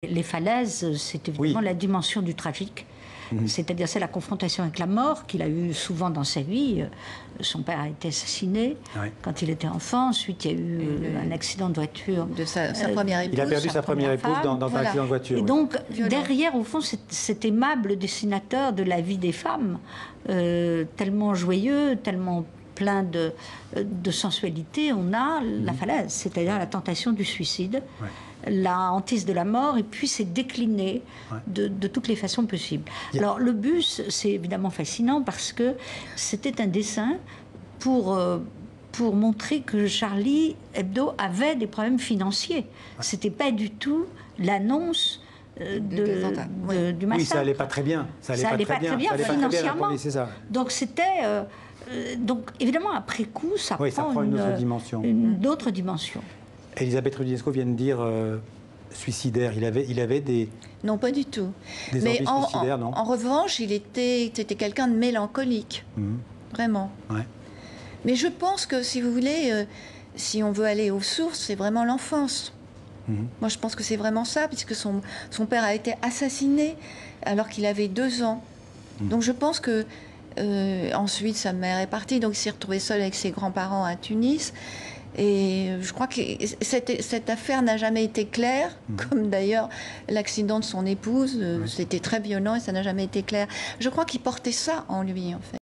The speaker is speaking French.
Les falaises, c'est évidemment la dimension du tragique. C'est-à-dire, c'est la confrontation avec la mort qu'il a eue souvent dans sa vie. Son père a été assassiné quand il était enfant. Ensuite, il y a eu un accident de voiture. De sa première épouse. Il a perdu sa première épouse dans un accident de voiture. Et donc, derrière, au fond, cet aimable dessinateur de la vie des femmes, tellement joyeux, tellement plein de sensualité, on a la falaise, c'est-à-dire la tentation du suicide, la hantise de la mort, et puis c'est décliné de toutes les façons possibles. Alors le bus, c'est évidemment fascinant parce que c'était un dessin pour montrer que Charlie Hebdo avait des problèmes financiers. C'était pas du tout l'annonce du massacre. Oui, ça allait pas très bien. Ça allait pas très bien financièrement. Donc c'était... donc, évidemment, après coup, ça prend une autre dimension. Une autre dimension. Elisabeth Rudinesco vient de dire suicidaire. Il avait des... Non, pas du tout. Des envies suicidaires, non ? En revanche, c'était quelqu'un de mélancolique. Vraiment. Ouais. Mais je pense que, si vous voulez, si on veut aller aux sources, c'est vraiment l'enfance. Moi, je pense que c'est vraiment ça, puisque son père a été assassiné alors qu'il avait 2 ans. Donc, je pense que... ensuite, sa mère est partie, donc il s'est retrouvé seul avec ses grands-parents à Tunis. Et je crois que cette affaire n'a jamais été claire, comme d'ailleurs l'accident de son épouse. C'était très violent et ça n'a jamais été clair. Je crois qu'il portait ça en lui, en fait.